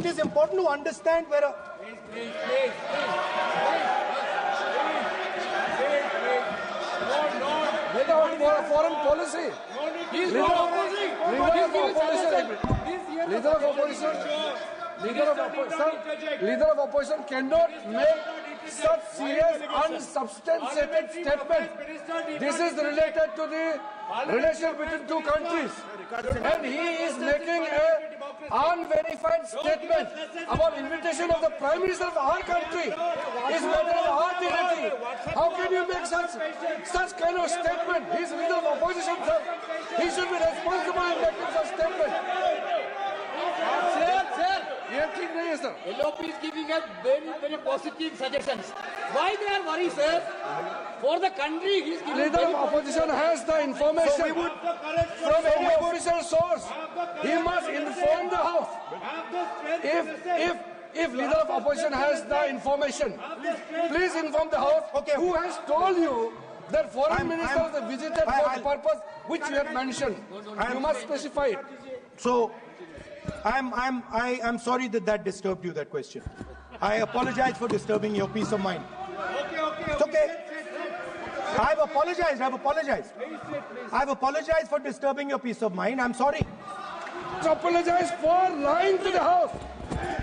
is important to understand where Please. No. Foreign policy. Leader of opposition cannot make such serious, unsubstantiated statements. This is related to the relation between two countries, and he is making an unverified statement about invitation of the Prime Minister of our country. Is matter of our territory. How can you make such kind of statement? He is leader of opposition, sir. He should be responsible in making such statement. Sir, LOP is giving us very positive suggestions. Why they are worried, sir? For the country, he is giving. Leader of opposition has the information from any official source. He must inform the House. If leader of opposition has the information, please inform the House. Okay. Who has told you that foreign ministers visited for the purpose which you have mentioned? You must specify it. So, I'm sorry that disturbed you, that question. I apologize for disturbing your peace of mind. It's okay. I've apologized. I've apologized for disturbing your peace of mind. I'm sorry. Apologize for lying to the House.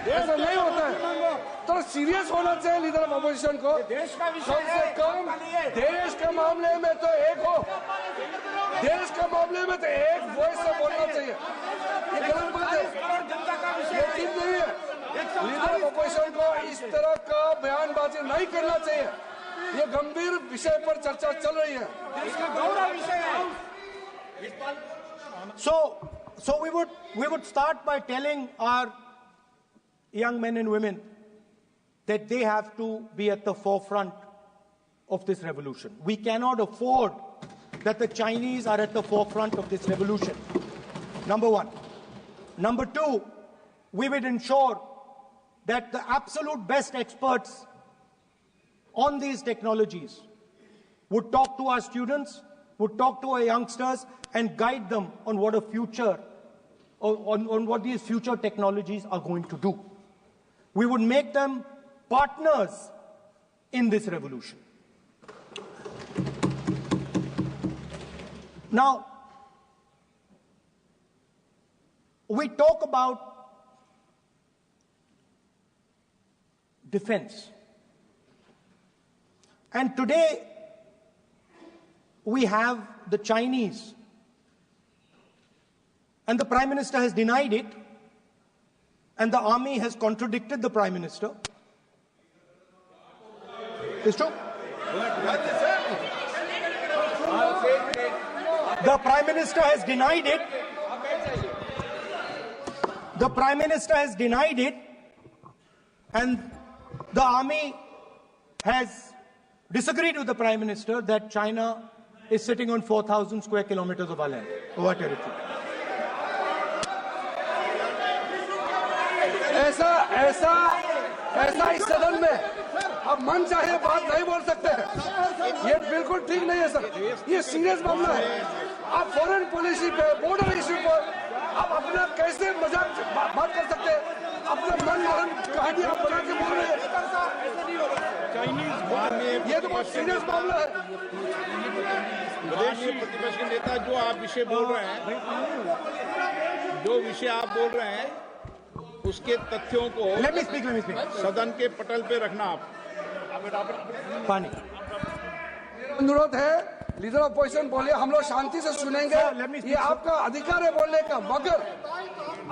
ऐसा नहीं होता है. तो serious होना चाहिए leader of opposition को. कम से कम देश के मामले में तो एक हो. देश के मामले में तो एक वॉइस से बोलना चाहिए. ये गलत बात है. ये ठीक नहीं है. लीडर ऑफ अपोजिशन को इस तरह का बयानबाजी नहीं करना चाहिए. ये गंभीर विषय पर चर्चा चल रही है. इसका गौरव विषय है. So we would start by telling our young men and women that they have to be at the forefront of this revolution. We cannot afford that the Chinese are at the forefront of this revolution. Number one. Number two, we would ensure that the absolute best experts on these technologies would talk to our students, would talk to our youngsters, and guide them on what a future, on what these future technologies are going to do. We would make them partners in this revolution. Now, we talk about defense. And today, we have the Chinese. And the Prime Minister has denied it. And the army has contradicted the Prime Minister. It's true. The Prime Minister has denied it. The Prime Minister has denied it. And the army has disagreed with the Prime Minister that China is sitting on 4,000 square kilometers of our land, of our territory. ऐसा इस सदन में अब मन चाहे बात नहीं बोल सकते हैं. ये बिल्कुल ठीक नहीं है सर. ये सीरियस मामला है. आप फॉरेन पॉलिसी पे, बॉर्डर इश्यू पर आप अपना कैसे मजाक बात कर सकते हैं? अपना मन कहानी आप बना के बोल रहे हैं. ये तो बहुत सीरियस मामला है. विदेशी प्रतिपक्ष के नेता जो आप विषय बोल रहे हैं, जो विषय आप बोल रहे हैं, उसके तथ्यों को Let me speak. सदन के पटल पे रखना. आप पानी. अनुरोध है लीडर ऑफ अपोजिशन बोलिए, हम लोग शांति से सुनेंगे. ये आपका अधिकार है बोलने का, मगर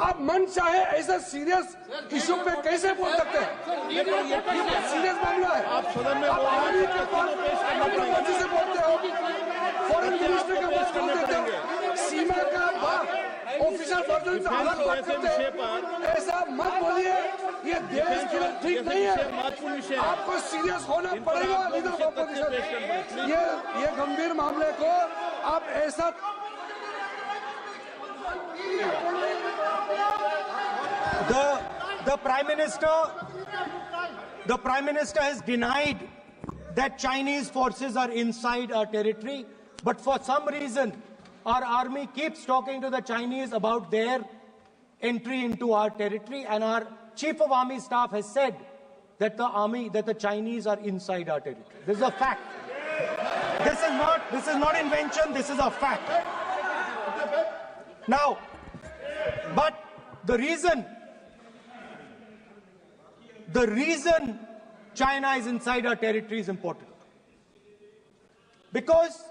आप मन चाहे ऐसा सीरियस इशू पे कैसे बोल सकते हैं? ये सीरियस मामला है. आप सदन में बोल रहे हैं, से बोलते हो, फॉरेन मिनिस्टर का बात कर देते हो, सीमा का बात ऑफिशियल वर्जन से अलग बात करते हैं. ऐसा मत बोलिए. ये देश के लिए ठीक नहीं है. आपको सीरियस होना पड़ेगा लीडर ऑफ अपोजिशन. ये गंभीर मामले को आप ऐसा The Prime Minister has denied that Chinese forces are inside our territory, but for some reason our army keeps talking to the Chinese about their entry into our territory, and our Chief of Army Staff has said that the Chinese are inside our territory. This is a fact. This is not invention, this is a fact. Now, but the reason China is inside our territory is important. Because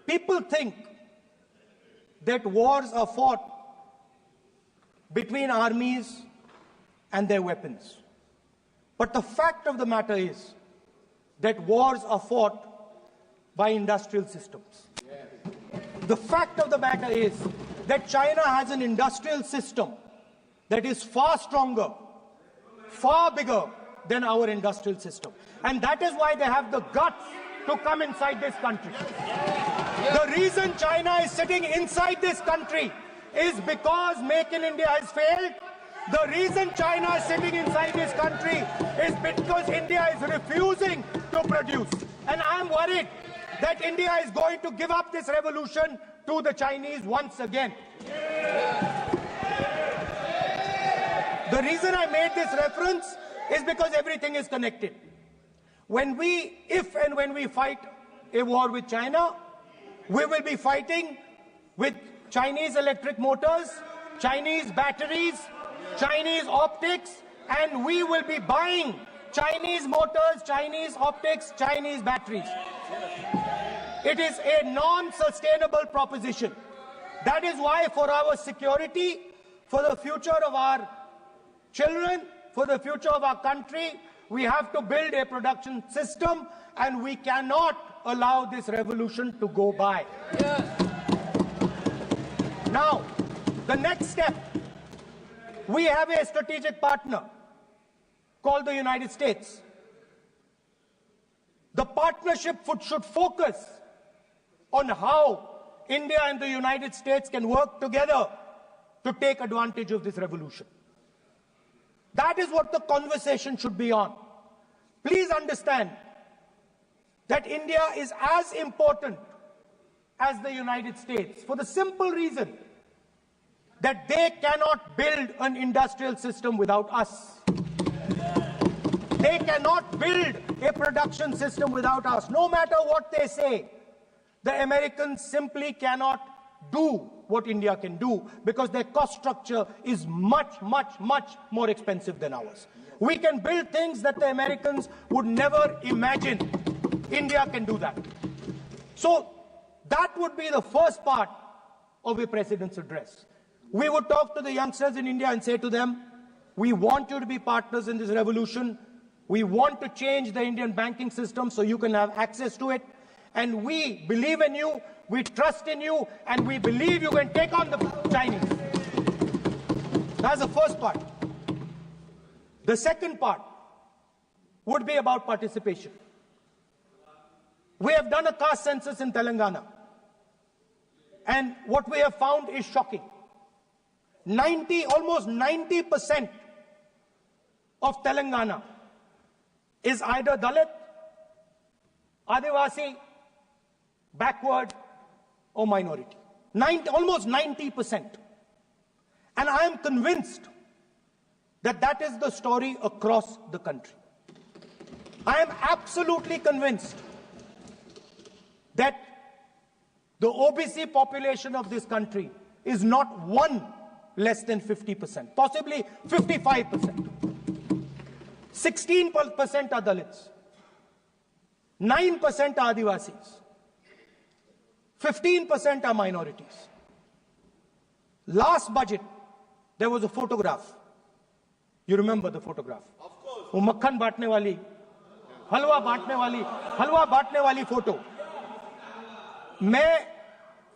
people think that wars are fought between armies and their weapons. But the fact of the matter is that wars are fought by industrial systems. The fact of the matter is that China has an industrial system that is far stronger, far bigger than our industrial system. And that is why they have the guts to come inside this country. The reason China is sitting inside this country is because Make in India has failed. The reason China is sitting inside this country is because India is refusing to produce. And I'm worried that India is going to give up this revolution to the Chinese once again. The reason I made this reference is because everything is connected. If and when we fight a war with China, we will be fighting with Chinese electric motors, Chinese batteries, Chinese optics, and we will be buying Chinese motors, Chinese optics, Chinese batteries. It is a non-sustainable proposition. That is why, for our security, for the future of our children, for the future of our country, we have to build a production system, and we cannot allow this revolution to go by. Now, the next step, we have a strategic partner called the United States. The partnership should focus on how India and the United States can work together to take advantage of this revolution. That is what the conversation should be on. Please understand that India is as important as the United States for the simple reason that they cannot build an industrial system without us. They cannot build a production system without us. No matter what they say, the Americans simply cannot do what India can do because their cost structure is much, much, much more expensive than ours. We can build things that the Americans would never imagine. India can do that. So that would be the first part of a president's address. We would talk to the youngsters in India and say to them, we want you to be partners in this revolution. We want to change the Indian banking system so you can have access to it. And we believe in you, we trust in you, and we believe you can take on the Chinese. That's the first part. The second part would be about participation. We have done a caste census in Telangana. And what we have found is shocking. Almost 90% of Telangana is either Dalit, Adivasi, backward, or minority. Almost 90%. And I am convinced that that is the story across the country. I am absolutely convinced that the OBC population of this country is not one less than 50%, possibly 55%. 16% are Dalits, 9% are Adivasis, 15% are minorities. Last budget, there was a photograph. You remember the photograph? Of course. वो मक्खन बांटने वाली, हलवा बांटने वाली photo. मैं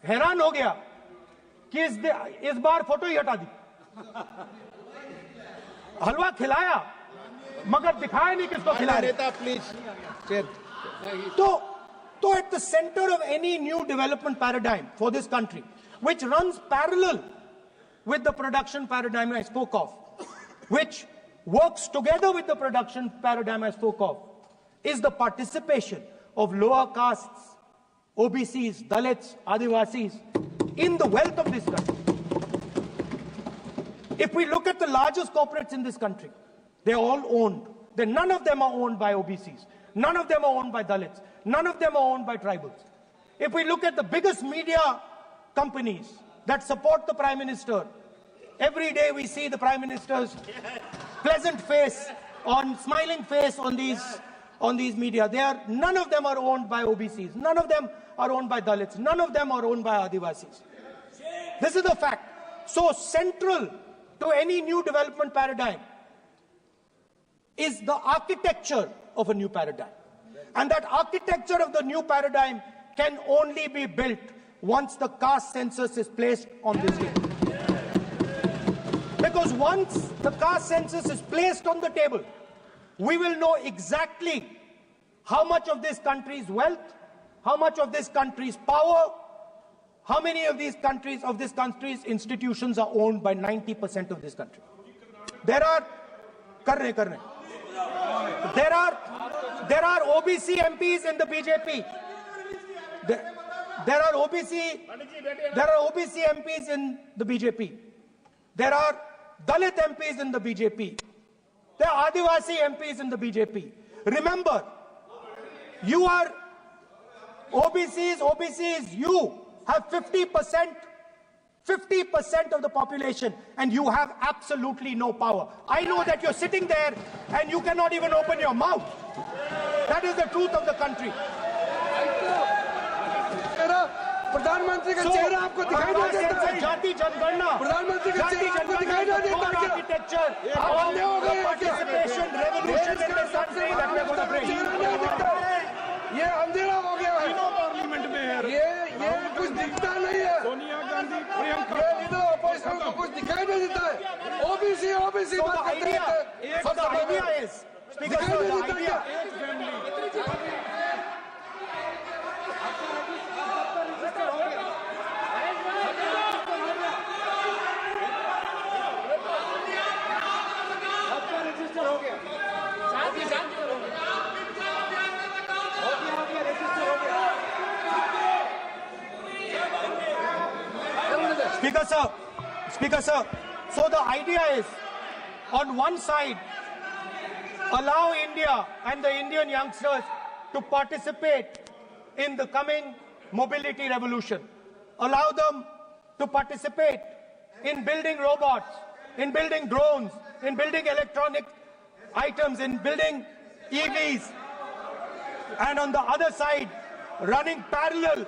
हैरान हो गया कि इस बार फोटो ही हटा दी. हलवा खिलाया मगर दिखाया नहीं किसको खिला रहे. तो at the center of any new development paradigm for this country, which runs parallel with the production paradigm I spoke of, which works together with the production paradigm I spoke of, is the participation of lower castes, OBCs, Dalits, Adivasis in the wealth of this country. If we look at the largest corporates in this country, they're all owned. None of them are owned by OBCs. None of them are owned by Dalits. None of them are owned by tribals. If we look at the biggest media companies that support the Prime Minister, every day we see the Prime Minister's pleasant face, smiling face on these media. None of them are owned by OBCs. None of them are owned by Dalits. None of them are owned by Adivasis. This is the fact. So central to any new development paradigm is the architecture of a new paradigm. And that architecture of the new paradigm can only be built once the caste census is placed on this table. Because once the caste census is placed on the table, we will know exactly how much of this country's wealth, how much of this country's power, how many of this country's institutions are owned by 90% of this country. There are OBC MPs in the BJP. There are OBC MPs in the BJP. There are Dalit MPs in the BJP. There are Adivasi MPs in the BJP. Remember, you are OBCs, you have 50% of the population, and you have absolutely no power. I know that you're sitting there and you cannot even open your mouth. That is the truth of the country. प्रधानमंत्री का चेहरा आपको दिखाई नहीं देता है। जाति जनगणना, प्रधानमंत्री का चेहरा आपको दिखाई नहीं देता है। आर्किटेक्चर, अंधे हो गए, participation, revolution in the country that we are going to bring. ये अंधेरा हो गया है। पार्लियामेंट में है। ये कुछ दिखता नहीं है। सोनिया गांधी, प्रियंका, ये लीडर अपोजिशन को कुछ दिखाई नहीं देता है। ओबीसी बात करते हैं। So the idea is, Speaker sir, the idea. Speaker sir, so the idea is, on one side, allow India and the Indian youngsters to participate in the coming mobility revolution. Allow them to participate in building robots, in building drones, in building electronic items, in building EVs. And on the other side, running parallel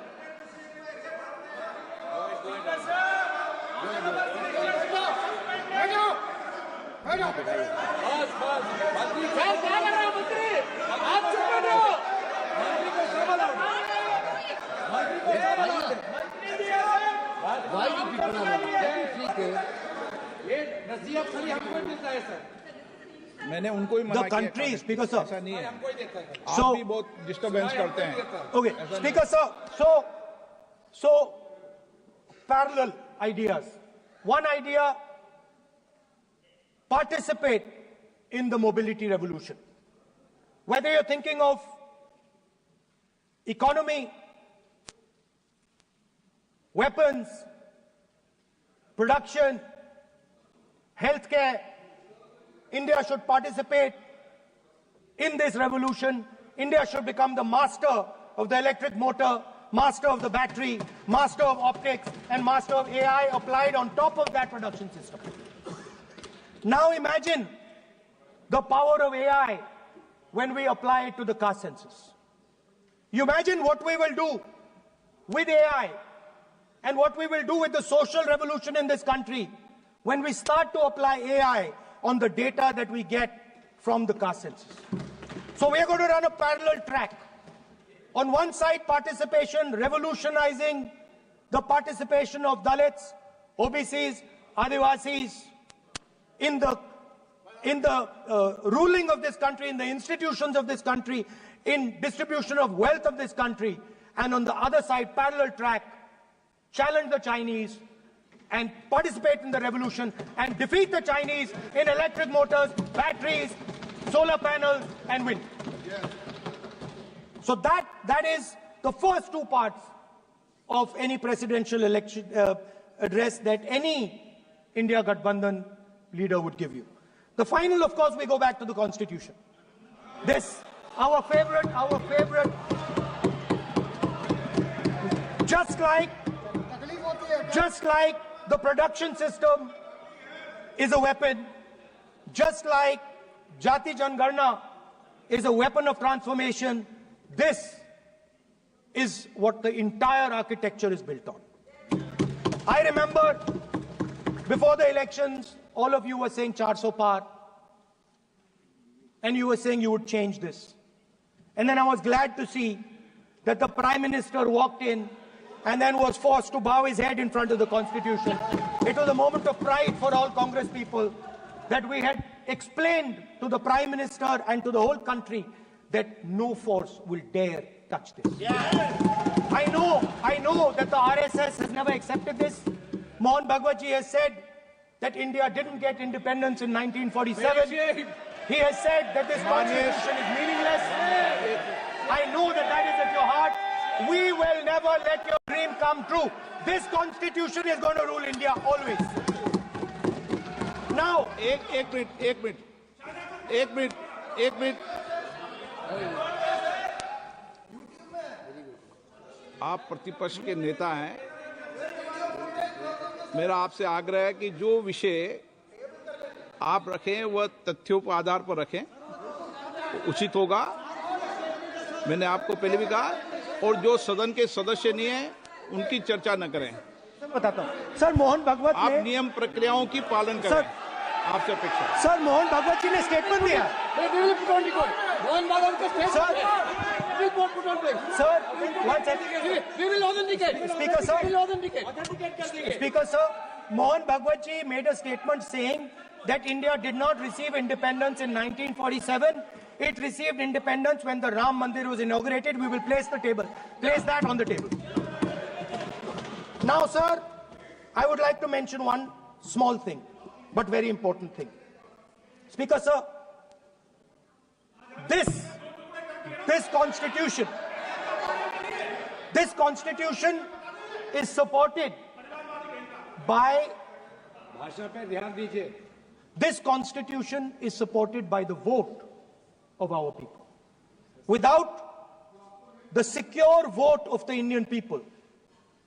मैंने उनको ही मना the country, Speaker sir. ऐसा नहीं है। So, आप भी बहुत disturbance करते हैं। Okay, Speaker sir. So parallel ideas. One idea: participate in the mobility revolution. Whether you're thinking of economy, weapons, production, healthcare, India should participate in this revolution. India should become the master of the electric motor, master of the battery, master of optics, and master of AI applied on top of that production system. Now imagine the power of AI when we apply it to the caste census. You imagine what we will do with AI and what we will do with the social revolution in this country when we start to apply AI on the data that we get from the caste census. So we are going to run a parallel track. On one side, participation, revolutionizing the participation of Dalits, OBCs, Adivasis in the ruling of this country, in the institutions of this country, in distribution of wealth of this country. And on the other side, parallel track, challenge the Chinese and participate in the revolution and defeat the Chinese in electric motors, batteries, solar panels, and wind. Yes. So that is the first two parts of any presidential election address that any India Gathbandhan leader would give you. The final, of course, we go back to the Constitution. This, our favorite, just like the production system is a weapon, just like Jati Jangarna is a weapon of transformation, this is what the entire architecture is built on. I remember before the elections, all of you were saying 400 par, and you were saying you would change this. And then I was glad to see that the Prime Minister walked in and then was forced to bow his head in front of the Constitution. It was a moment of pride for all Congress people that we had explained to the Prime Minister and to the whole country that no force will dare touch this. I know that the RSS has never accepted this. Mohan Bhagwatji has said that India didn't get independence in 1947. He has said that this constitution is meaningless. I know that that is at your heart. We will never let your dream come true. This constitution is going to rule India always. Now, एक minute आप प्रतिपक्ष के नेता हैं, मेरा आपसे आग्रह है कि जो विषय आप रखें वह तथ्यों पर आधार पर रखें, तो उचित होगा। मैंने आपको पहले भी कहा, और जो सदन के सदस्य नहीं है उनकी चर्चा न करें। बताता हूं सर, मोहन भागवत आप नियम प्रक्रियाओं की पालन करें, आपसे अपेक्षा। सर, मोहन भागवत जी ने स्टेटमेंट दिया। मोहन भागवत का statement Sir, one second. We will authenticate. Speaker, sir. We will authenticate. Speaker, sir, Mohan Bhagwat ji made a statement saying that India did not receive independence in 1947. It received independence when the Ram Mandir was inaugurated. We will place that on the table. Now, sir, I would like to mention one small thing, but very important thing. Speaker, sir, this constitution is supported by the vote of our people. Without the secure vote of the Indian people,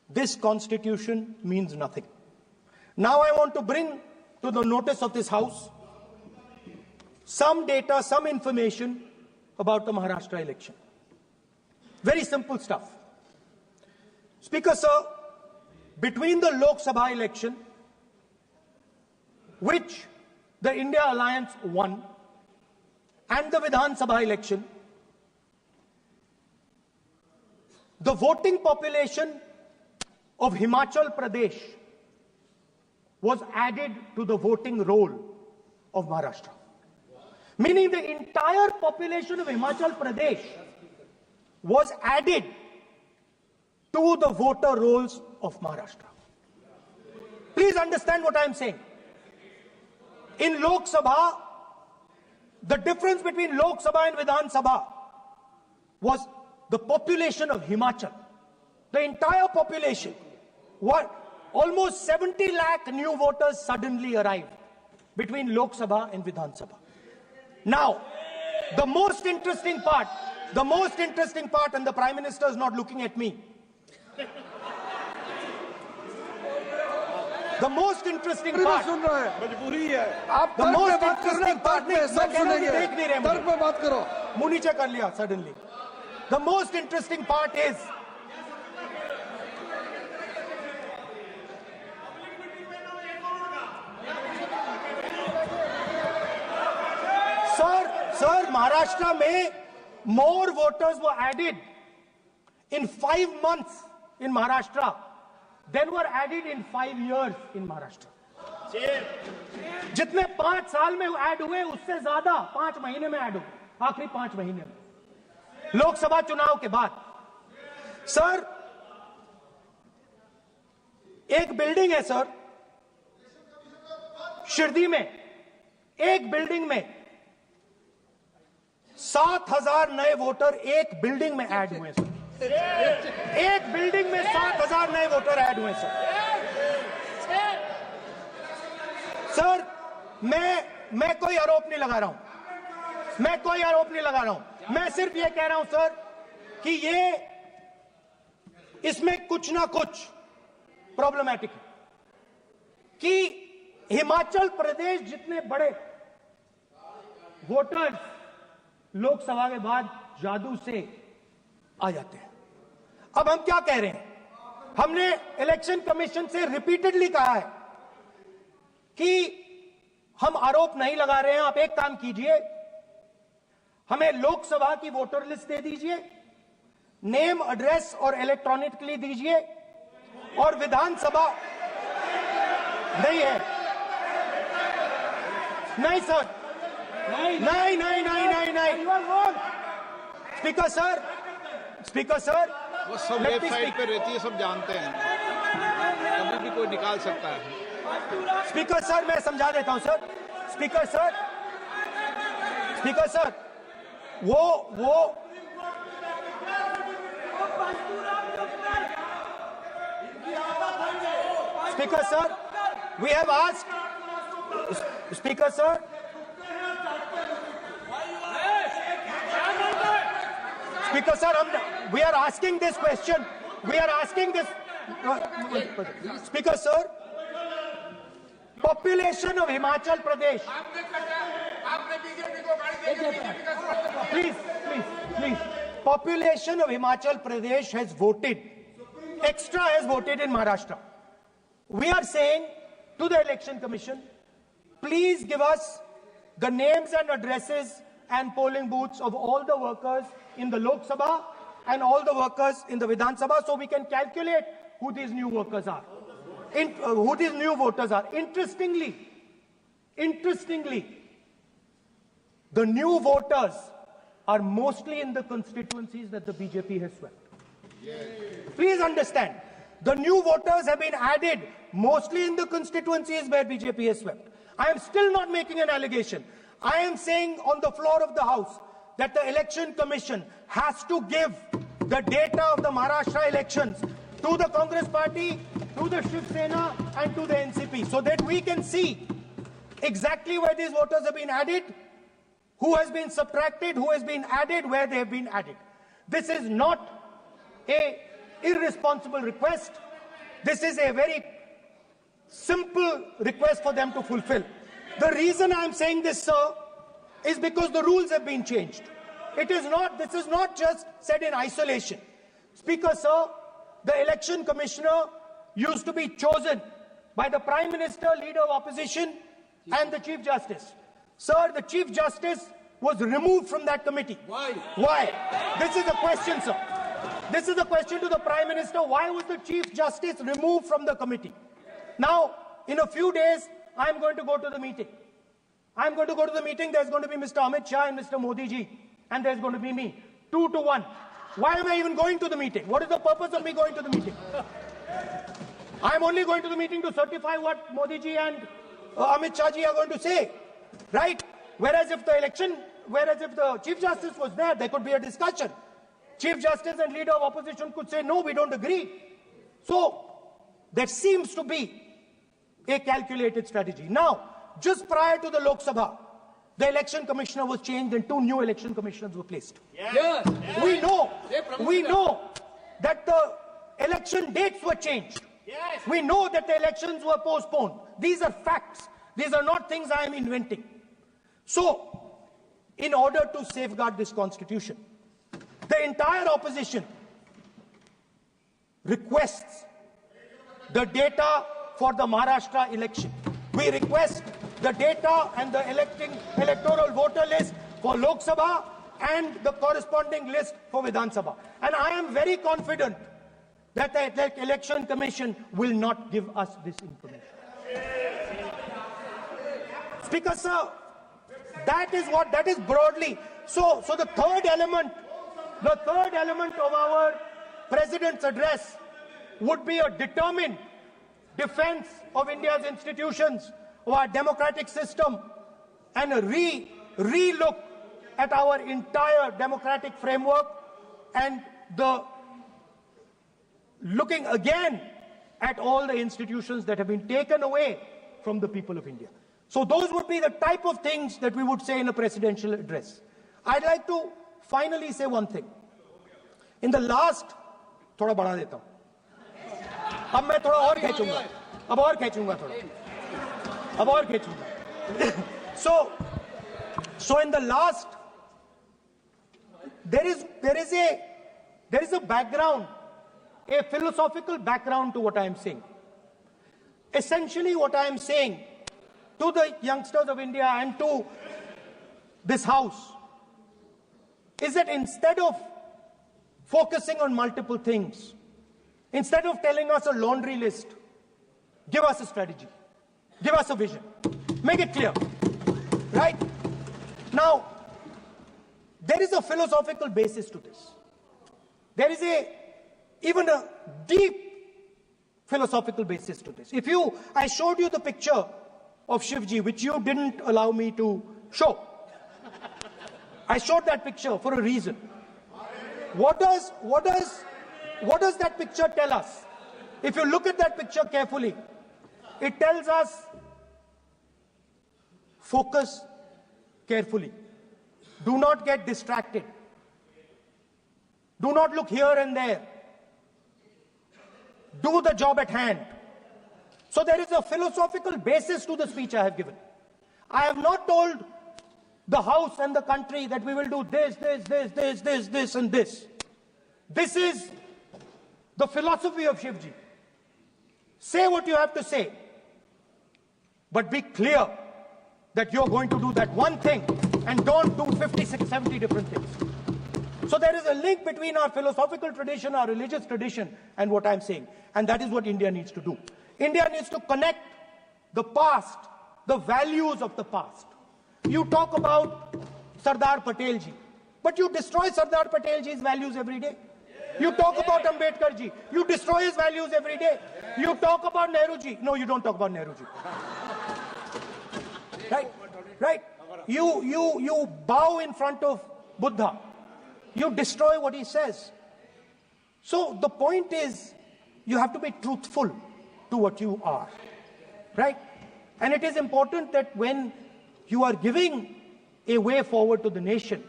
this constitution means nothing. Now I want to bring to the notice of this House some data, some information about the Maharashtra election. Very simple stuff. Speaker, sir, between the Lok Sabha election, which the India Alliance won, and the Vidhan Sabha election, the voting population of Himachal Pradesh was added to the voting roll of Maharashtra. Meaning the entire population of Himachal Pradesh was added to the voter rolls of Maharashtra. Please understand what I am saying. In Lok Sabha, the difference between Lok Sabha and Vidhan Sabha was the population of Himachal. The entire population. Almost 70 lakh new voters suddenly arrived between Lok Sabha and Vidhan Sabha. Now, the most interesting part, and the Prime Minister is not looking at me. The most interesting part, the most interesting part is Sir, Maharashtra mein more voters were added in 5 months in Maharashtra than were added in 5 years in Maharashtra. जितने 5 साल में add हुए उससे ज्यादा 5 महीने में add हुए, आखिरी 5 महीने में लोकसभा चुनाव के बाद। सर, एक बिल्डिंग है सर शिरडी में, एक बिल्डिंग में 7,000 नए वोटर एक बिल्डिंग में ऐड हुए सर। एक बिल्डिंग में 7,000 नए वोटर ऐड हुए सर। सर, मैं कोई आरोप नहीं लगा रहा हूं, मैं कोई आरोप नहीं लगा रहा हूं, मैं सिर्फ ये कह रहा हूं सर कि ये इसमें कुछ ना कुछ प्रॉब्लमैटिक है कि हिमाचल प्रदेश जितने बड़े वोटर्स लोकसभा के बाद जादू से आ जाते हैं। अब हम क्या कह रहे हैं, हमने इलेक्शन कमीशन से रिपीटेडली कहा है कि हम आरोप नहीं लगा रहे हैं, आप एक काम कीजिए, हमें लोकसभा की वोटर लिस्ट दे दीजिए, नेम एड्रेस और इलेक्ट्रॉनिकली दीजिए, और विधानसभा नहीं है, नहीं सर, नहीं नहीं नहीं नहीं नहीं नहीं, स्पीकर सर वो सब वेबसाइट पे रहती है, सब जानते हैं, कभी भी कोई निकाल सकता है। स्पीकर सर मैं समझा देता हूं सर, स्पीकर सर वो speaker sir we have asked, speaker sir Speaker sir, we are asking this question. We are asking this. Speaker sir, population of Himachal Pradesh. Please. Population of Himachal Pradesh has voted. Extra has voted in Maharashtra. We are saying to the Election Commission, please give us the names and addresses and polling booths of all the workers in the Lok Sabha and all the workers in the Vidhan Sabha, so we can calculate who these new workers are, who these new voters are. Interestingly, the new voters are mostly in the constituencies that the BJP has swept. Please understand, the new voters have been added mostly in the constituencies where BJP has swept. I am still not making an allegation. I am saying on the floor of the House that the Election Commission has to give the data of the Maharashtra elections to the Congress Party, to the Shiv Sena and to the NCP, so that we can see exactly where these voters have been added, who has been subtracted, who has been added, where they have been added. This is not an irresponsible request. This is a very simple request for them to fulfill. The reason I am saying this, sir, is because the rules have been changed. This is not just said in isolation. Speaker, sir, the election commissioner used to be chosen by the Prime Minister, Leader of Opposition, and the Chief Justice. Sir, the Chief Justice was removed from that committee. Why? This is a question, sir. This is a question to the Prime Minister. Why was the Chief Justice removed from the committee? Now, in a few days, I am going to go to the meeting. There's going to be Mr. Amit Shah and Mr. Modi ji, and there's going to be me. 2 to 1. Why am I even going to the meeting? What is the purpose of me going to the meeting? I'm only going to the meeting to certify what Modi ji and Amit Shah ji are going to say, right? Whereas if the Chief Justice was there, there could be a discussion. Chief Justice and Leader of Opposition could say, no, we don't agree. So, there seems to be a calculated strategy. Now, just prior to the Lok Sabha, the election commissioner was changed and 2 new election commissioners were placed. Yes. We know that the election dates were changed. Yes. We know that the elections were postponed. These are facts. These are not things I am inventing. So, in order to safeguard this constitution, the entire opposition requests the data for the Maharashtra election. We request the data and the electoral voter list for Lok Sabha and the corresponding list for Vidhan Sabha. And I am very confident that the Election Commission will not give us this information. Speaker, sir, that is broadly. So the third element of our President's address would be a determined defense of India's institutions, of our democratic system, and a re-look at our entire democratic framework, and the looking again at all the institutions that have been taken away from the people of India. So those would be the type of things that we would say in a presidential address. I'd like to finally say one thing. In the last, थोड़ा बढ़ा देता हूं, अब मैं थोड़ा और खींचूंगा, अब और खींचूंगा थोड़ा, अब और खींचूंगा. So in the last, there is a background, a philosophical background to what I am saying. Essentially, what I am saying to the youngsters of India and to this House is that instead of focusing on multiple things, instead of telling us a laundry list, give us a strategy, give us a vision, make it clear, right? Now, there is a philosophical basis to this. There is even a deep philosophical basis to this. I showed you the picture of Shivji, which you didn't allow me to show. I showed that picture for a reason. What does that picture tell us? If you look at that picture carefully, it tells us focus carefully. Do not get distracted. Do not look here and there. Do the job at hand. So there is a philosophical basis to the speech I have given. I have not told the House and the country that we will do this, and this. This is the philosophy of Shivji. Say what you have to say, but be clear that you're going to do that one thing and don't do 56, 70 different things. So there is a link between our philosophical tradition, our religious tradition, and what I'm saying. And that is what India needs to do. India needs to connect the past, the values of the past. You talk about Sardar Patel ji, but you destroy Sardar Patel ji's values every day. You talk about Ambedkar ji, you destroy his values every day. You talk about Nehru ji. No, you don't talk about Nehru ji. Right? You bow in front of Buddha. You destroy what he says. So the point is, you have to be truthful to what you are, right? And it is important that when you are giving a way forward to the nation,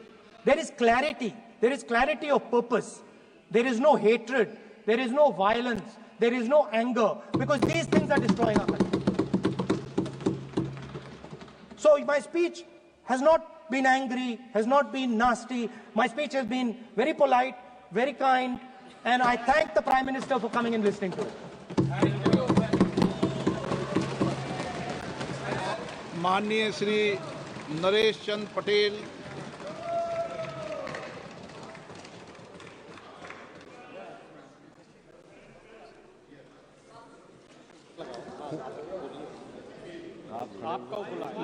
there is clarity of purpose. There is no hatred, there is no violence, there is no anger, because these things are destroying our country. So my speech has not been angry, has not been nasty. My speech has been very polite, very kind, and I thank the Prime Minister for coming and listening to it. माननीय श्री नरेश चंद पटेल,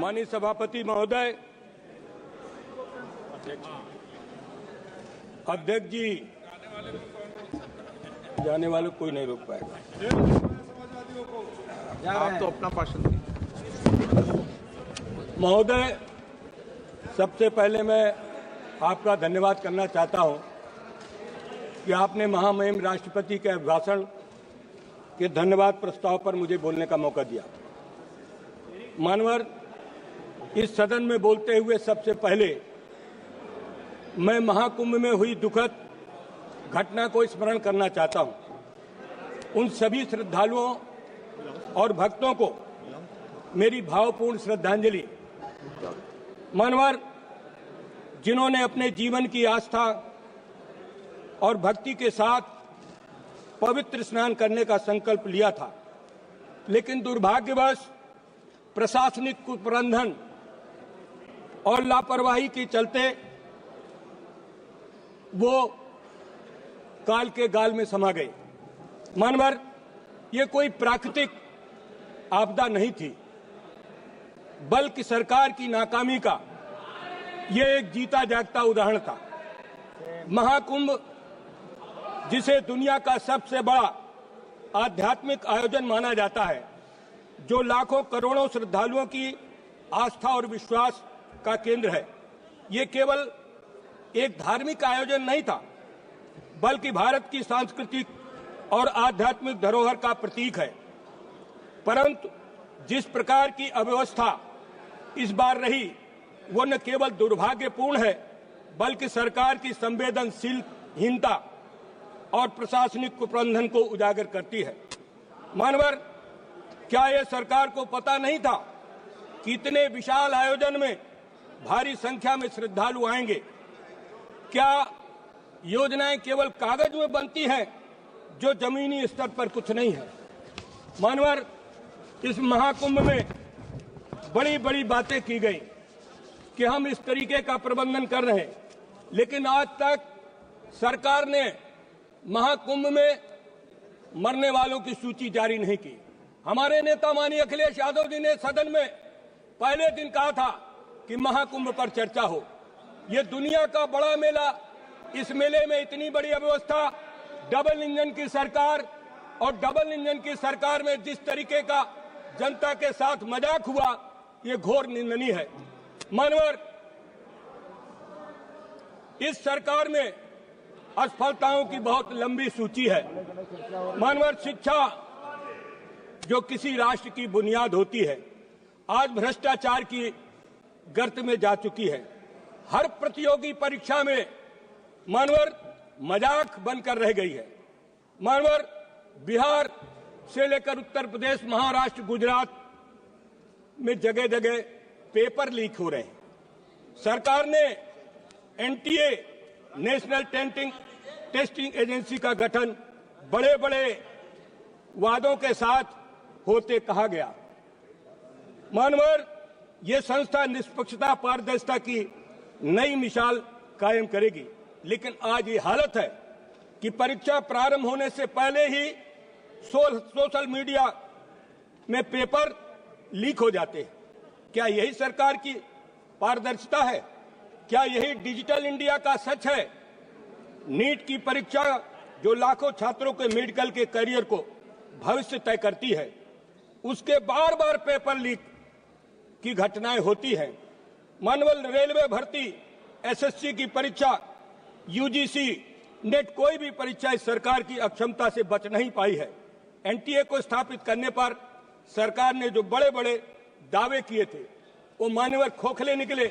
माननीय सभापति महोदय, अध्यक्ष जी, जाने वाले कोई नहीं रोक पाएगा। आप तो अपना भाषण दें। महोदय, सबसे पहले मैं आपका धन्यवाद करना चाहता हूं कि आपने महामहिम राष्ट्रपति के अभिभाषण के धन्यवाद प्रस्ताव पर मुझे बोलने का मौका दिया। मानवर, इस सदन में बोलते हुए सबसे पहले मैं महाकुंभ में हुई दुखद घटना को स्मरण करना चाहता हूं। उन सभी श्रद्धालुओं और भक्तों को मेरी भावपूर्ण श्रद्धांजलि। मानवर, जिन्होंने अपने जीवन की आस्था और भक्ति के साथ पवित्र स्नान करने का संकल्प लिया था, लेकिन दुर्भाग्यवश प्रशासनिक कुप्रबंधन और लापरवाही के चलते वो काल के गाल में समा गए। मानवर, ये कोई प्राकृतिक आपदा नहीं थी, बल्कि सरकार की नाकामी का ये एक जीता जागता उदाहरण था। महाकुंभ, जिसे दुनिया का सबसे बड़ा आध्यात्मिक आयोजन माना जाता है, जो लाखों करोड़ों श्रद्धालुओं की आस्था और विश्वास का केंद्र है, ये केवल एक धार्मिक आयोजन नहीं था, बल्कि भारत की सांस्कृतिक और आध्यात्मिक धरोहर का प्रतीक है। परंतु जिस प्रकार की अव्यवस्था इस बार रही वो न केवल दुर्भाग्यपूर्ण है बल्कि सरकार की संवेदनशीलहीनता और प्रशासनिक कुप्रबंधन को उजागर करती है। मानवर, क्या यह सरकार को पता नहीं था कि इतने विशाल आयोजन में भारी संख्या में श्रद्धालु आएंगे? क्या योजनाएं केवल कागज में बनती हैं जो जमीनी स्तर पर कुछ नहीं है? मानवर, इस महाकुंभ में बड़ी बड़ी बातें की गई कि हम इस तरीके का प्रबंधन कर रहे हैं, लेकिन आज तक सरकार ने महाकुंभ में मरने वालों की सूची जारी नहीं की। हमारे नेता माननीय अखिलेश यादव जी ने सदन में पहले दिन कहा था कि महाकुंभ पर चर्चा हो। ये दुनिया का बड़ा मेला, इस मेले में इतनी बड़ी अव्यवस्था, डबल इंजन की सरकार, और डबल इंजन की सरकार में जिस तरीके का जनता के साथ मजाक हुआ, ये घोर निंदनीय है। मानवर, इस सरकार में असफलताओं की बहुत लंबी सूची है। मानवर, शिक्षा जो किसी राष्ट्र की बुनियाद होती है, आज भ्रष्टाचार की गर्त में जा चुकी है। हर प्रतियोगी परीक्षा में मानवर मजाक बनकर रह गई है। मानवर, बिहार से लेकर उत्तर प्रदेश, महाराष्ट्र, गुजरात में जगह जगह पेपर लीक हो रहे हैं। सरकार ने एनटीए, नेशनल टेस्टिंग एजेंसी का गठन बड़े बड़े वादों के साथ होते कहा गया। मानवर, ये संस्था निष्पक्षता, पारदर्शिता की नई मिसाल कायम करेगी, लेकिन आज ये हालत है कि परीक्षा प्रारंभ होने से पहले ही सोशल मीडिया में पेपर लीक हो जाते हैं। क्या यही सरकार की पारदर्शिता है? क्या यही डिजिटल इंडिया का सच है? नीट की परीक्षा जो लाखों छात्रों के मेडिकल के करियर को भविष्य तय करती है, उसके बार बार पेपर लीक की घटनाएं होती हैं। मानवल, रेलवे भर्ती, एसएससी की परीक्षा, यूजीसी, नेट, कोई भी परीक्षा इस सरकार की अक्षमता से बच नहीं पाई है। एनटीए को स्थापित करने पर सरकार ने जो बड़े बड़े दावे किए थे वो मानवर खोखले निकले।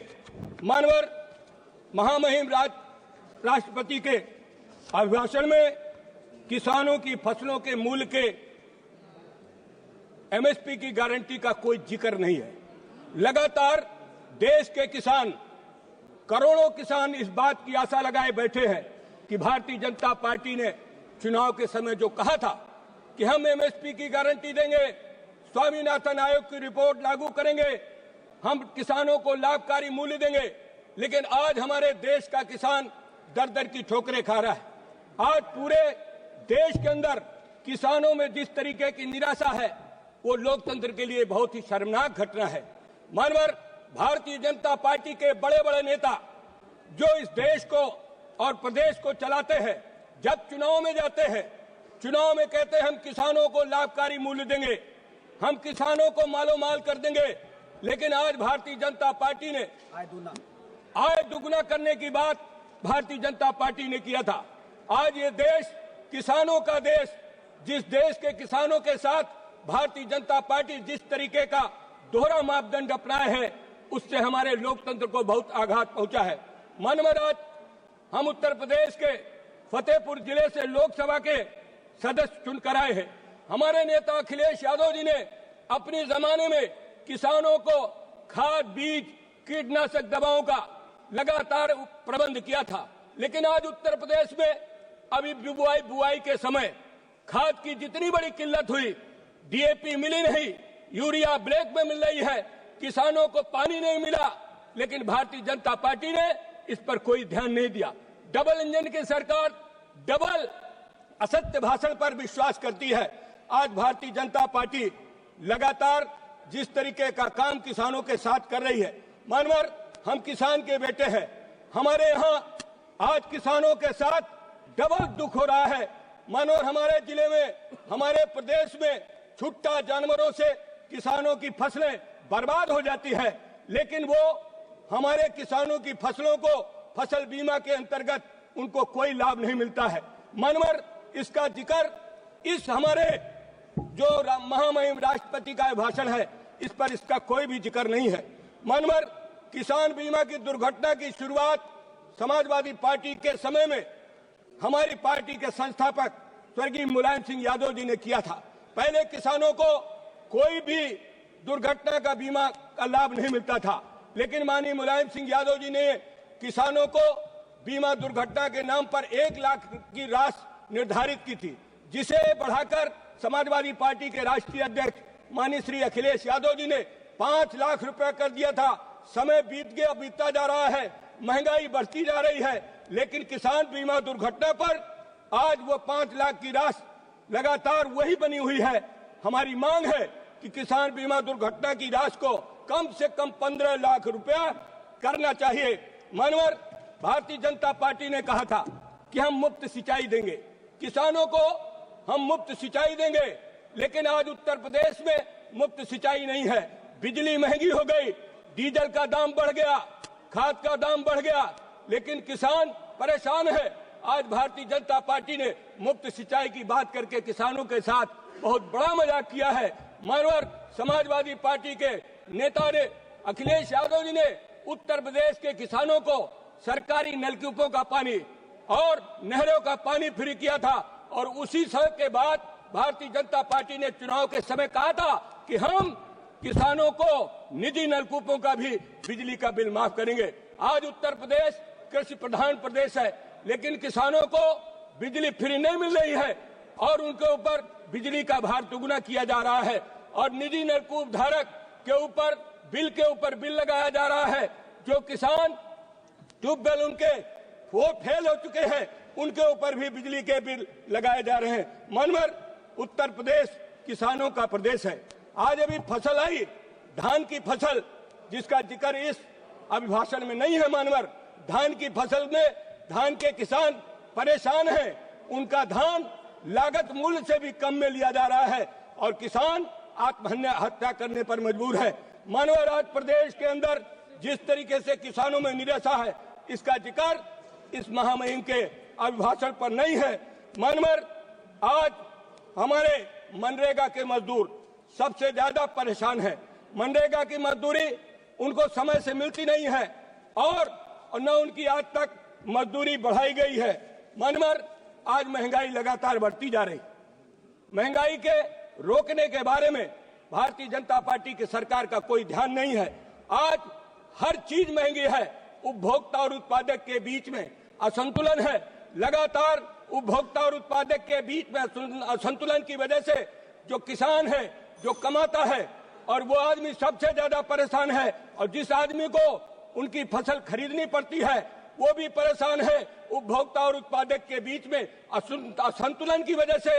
मानवर, महामहिम राष्ट्रपति के अभिभाषण में किसानों की फसलों के मूल्य के एमएसपी की गारंटी का कोई जिक्र नहीं है। लगातार देश के किसान, करोड़ों किसान इस बात की आशा लगाए बैठे हैं कि भारतीय जनता पार्टी ने चुनाव के समय जो कहा था कि हम एमएसपी की गारंटी देंगे, स्वामीनाथन आयोग की रिपोर्ट लागू करेंगे, हम किसानों को लाभकारी मूल्य देंगे, लेकिन आज हमारे देश का किसान दर दर की ठोकरें खा रहा है। आज पूरे देश के अंदर किसानों में जिस तरीके की निराशा है वो लोकतंत्र के लिए बहुत ही शर्मनाक घटना है। मानवर, भारतीय जनता पार्टी के बड़े बड़े नेता जो इस देश को और प्रदेश को चलाते हैं, जब चुनाव में जाते हैं, चुनाव में कहते हैं हम किसानों को लाभकारी मूल्य देंगे, हम किसानों को मालो माल कर देंगे, लेकिन आज भारतीय जनता पार्टी ने आय दुगना करने की बात भारतीय जनता पार्टी ने किया था। आज ये देश किसानों का देश, जिस देश के किसानों के साथ भारतीय जनता पार्टी जिस तरीके का दोहरा मापदंड अपनाए है, उससे हमारे लोकतंत्र को बहुत आघात पहुंचा है। मानवर, आज हम उत्तर प्रदेश के फतेहपुर जिले से लोकसभा के सदस्य चुनकर आए हैं। हमारे नेता अखिलेश यादव जी ने अपने जमाने में किसानों को खाद, बीज, कीटनाशक दवाओं का लगातार प्रबंध किया था, लेकिन आज उत्तर प्रदेश में अभी बुआई के समय खाद की जितनी बड़ी किल्लत हुई, डीएपी मिली नहीं, यूरिया ब्लैक में मिल रही है, किसानों को पानी नहीं मिला, लेकिन भारतीय जनता पार्टी ने इस पर कोई ध्यान नहीं दिया। डबल इंजन की सरकार डबल असत्य भाषण पर विश्वास करती है। आज भारतीय जनता पार्टी लगातार जिस तरीके का काम किसानों के साथ कर रही है, मानवर, हम किसान के बेटे हैं, हमारे यहाँ आज किसानों के साथ डबल दुख हो रहा है। मानवर, हमारे जिले में, हमारे प्रदेश में छुट्टा जानवरों से किसानों की फसलें बर्बाद हो जाती है, लेकिन वो हमारे किसानों की फसलों को फसल बीमा के अंतर्गत उनको कोई लाभ नहीं मिलता है। मानवर, इसका जिक्र इस हमारे जो महामहिम राष्ट्रपति का भाषण है, इस पर इसका कोई भी जिक्र नहीं है। मानवर किसान बीमा की दुर्घटना की शुरुआत समाजवादी पार्टी के समय में हमारी पार्टी के संस्थापक स्वर्गीय मुलायम सिंह यादव जी ने किया था। पहले किसानों को कोई भी दुर्घटना का बीमा का लाभ नहीं मिलता था, लेकिन माननीय मुलायम सिंह यादव जी ने किसानों को बीमा दुर्घटना के नाम पर 1 लाख की राशि निर्धारित की थी, जिसे बढ़ाकर समाजवादी पार्टी के राष्ट्रीय अध्यक्ष माननीय श्री अखिलेश यादव जी ने 5 लाख रुपए कर दिया था। समय बीतता जा रहा है, महंगाई बढ़ती जा रही है, लेकिन किसान बीमा दुर्घटना पर आज वो 5 लाख की राशि लगातार वही बनी हुई है। हमारी मांग है कि किसान बीमा दुर्घटना की राशि को कम से कम 15 लाख रुपया करना चाहिए। मानवर भारतीय जनता पार्टी ने कहा था कि हम मुफ्त सिंचाई देंगे, किसानों को हम मुफ्त सिंचाई देंगे, लेकिन आज उत्तर प्रदेश में मुफ्त सिंचाई नहीं है। बिजली महंगी हो गई, डीजल का दाम बढ़ गया, खाद का दाम बढ़ गया, लेकिन किसान परेशान है। आज भारतीय जनता पार्टी ने मुफ्त सिंचाई की बात करके किसानों के साथ बहुत बड़ा मजाक किया है। मानवर समाजवादी पार्टी के नेता ने अखिलेश यादव जी ने उत्तर प्रदेश के किसानों को सरकारी नलकूपों का पानी और नहरों का पानी फ्री किया था, और उसी समय के बाद भारतीय जनता पार्टी ने चुनाव के समय कहा था कि हम किसानों को निजी नलकूपों का भी बिजली का बिल माफ करेंगे। आज उत्तर प्रदेश कृषि प्रधान प्रदेश है, लेकिन किसानों को बिजली फ्री नहीं मिल रही है और उनके ऊपर बिजली का भार दुगुना किया जा रहा है, और निजी नलकूप धारक के ऊपर बिल लगाया जा रहा है। जो किसान ट्यूबवेल उनके वो फेल हो चुके हैं, उनके ऊपर भी बिजली के बिल लगाए जा रहे हैं। मानवर उत्तर प्रदेश किसानों का प्रदेश है। आज अभी फसल आई, धान की फसल, जिसका जिक्र इस अभिभाषण में नहीं है। मानवर धान की फसल में धान के किसान परेशान हैं, उनका धान लागत मूल्य से भी कम में लिया जा रहा है और किसान आत्महत्या करने पर मजबूर है। मानवर आज प्रदेश के अंदर जिस तरीके से किसानों में निराशा है, इसका जिक्र इस महामहिम के अभिभाषण पर नहीं है। मानवर आज हमारे मनरेगा के मजदूर सबसे ज्यादा परेशान है। मनरेगा की मजदूरी उनको समय से मिलती नहीं है और न उनकी आज तक मजदूरी बढ़ाई गई है। मानवर आज महंगाई लगातार बढ़ती जा रही, महंगाई के रोकने के बारे में भारतीय जनता पार्टी की सरकार का कोई ध्यान नहीं है। आज हर चीज महंगी है, उपभोक्ता और उत्पादक के बीच में असंतुलन है। लगातार उपभोक्ता और उत्पादक के बीच में असंतुलन की वजह से जो किसान है, जो कमाता है, और वो आदमी सबसे ज्यादा परेशान है, और जिस आदमी को उनकी फसल खरीदनी पड़ती है वो भी परेशान है। उपभोक्ता और उत्पादक के बीच में असंतुलन की वजह से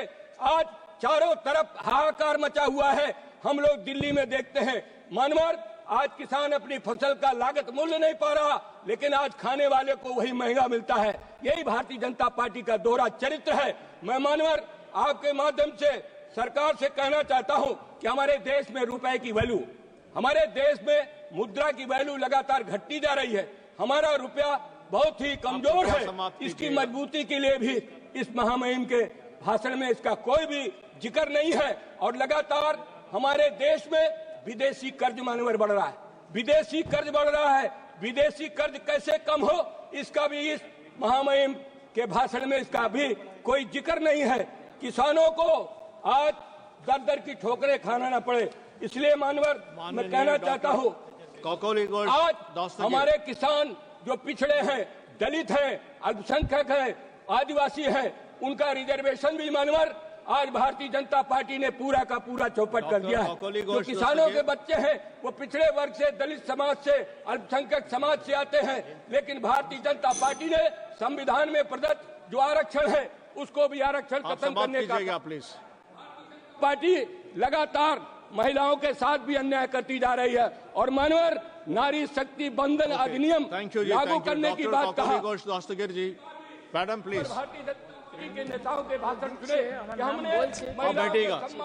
आज चारों तरफ हाहाकार मचा हुआ है। हम लोग दिल्ली में देखते हैं मानवर आज किसान अपनी फसल का लागत मूल्य नहीं पा रहा, लेकिन आज खाने वाले को वही महंगा मिलता है। यही भारतीय जनता पार्टी का दोहरा चरित्र है। मैं मानवर आपके माध्यम से सरकार से कहना चाहता हूं कि हमारे देश में रुपए की वैल्यू, हमारे देश में मुद्रा की वैल्यू लगातार घटती जा रही है। हमारा रुपया बहुत ही कमजोर है। इसकी मजबूती के लिए भी इस महामहिम के भाषण में इसका कोई भी जिक्र नहीं है। और लगातार हमारे देश में विदेशी कर्ज मानवर बढ़ रहा है, विदेशी कर्ज बढ़ रहा है। विदेशी कर्ज कैसे कम हो, इसका भी इस महामहिम के भाषण में इसका भी कोई जिक्र नहीं है। किसानों को आज दर दर की ठोकरें खाना न पड़े, इसलिए मानवर मैं कहना चाहता हूँ आज हमारे किसान जो पिछड़े हैं, दलित हैं, अल्पसंख्यक हैं, आदिवासी हैं, उनका रिजर्वेशन भी मानवर आज भारतीय जनता पार्टी ने पूरा का पूरा चौपट कर दिया है। जो किसानों के बच्चे हैं वो पिछड़े वर्ग से, दलित समाज से, अल्पसंख्यक समाज से आते हैं, लेकिन भारतीय जनता पार्टी ने संविधान में प्रदत्त जो आरक्षण है उसको भी आरक्षण खत्म करने का पार्टी लगातार महिलाओं के साथ भी अन्याय करती जा रही है। और मानवर नारी शक्ति बंधन अधिनियम लागू करने की बात कहा। मैडम प्लीज, के नेताओं के भाषण सुने कि हमने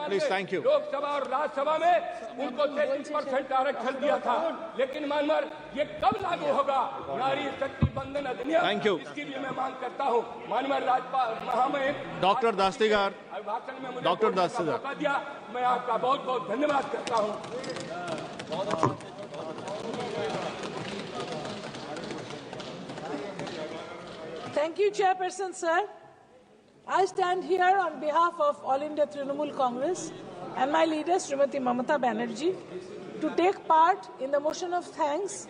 प्लीज, थैंक यू। लोकसभा और राज्यसभा में उनको 33% आरक्षण दिया था, लेकिन मानवर ये कब लागू होगा नारी शक्ति बंधन अधिनियम? Thank you. इसकी भी मैं मांग करता हूँ मानवर राज्यपाल महामहिम डॉक्टर दास्तीगार, भाषण में डॉक्टर दास्तीगार मौका दिया, मैं आपका बहुत बहुत धन्यवाद करता हूँ। Thank you, Chairperson, sir. I stand here on behalf of All India Trinamool Congress and my leader, Srimati Mamata Banerjee, to take part in the motion of thanks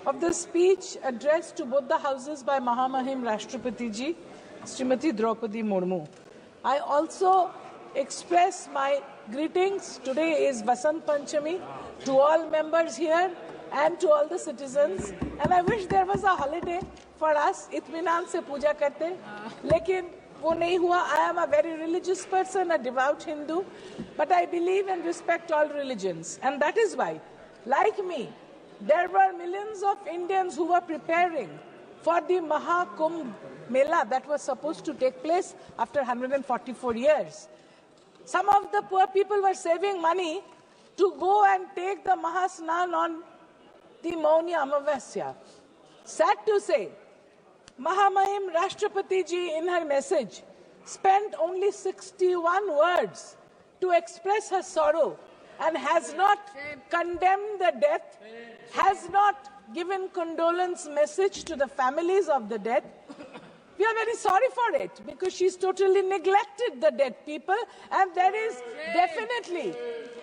of the speech addressed to both the houses by Mahamahim Rashtrapati Ji, Srimati Draupadi Murmu. I also express my greetings. Today is Vasant Panchami to all members here and to all the citizens. And I wish there was a holiday for us. Itminan se puja karte. Lekin wo nahi hua. I am a very religious person, a devout Hindu. But I believe and respect all religions. And that is why, like me, there were millions of Indians who were preparing for the Mahakumbh Mela that was supposed to take place after 144 years. Some of the poor people were saving money to go and take the Mahasnan on the Mauni Amavasya. Sad to say, Mahamahim Rashtrapati Ji in her message spent only 61 words to express her sorrow and has not condemned the death, has not given condolence message to the families of the dead. We are very sorry for it because she's totally neglected the dead people, and there is definitely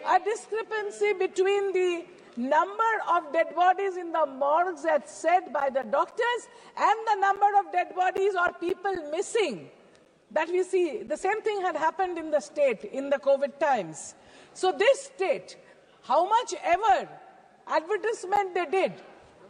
a discrepancy between the number of dead bodies in the morgues as said by the doctors and the number of dead bodies or people missing that we see. The same thing had happened in the state in the COVID times. So this state, how much ever advertisement they did,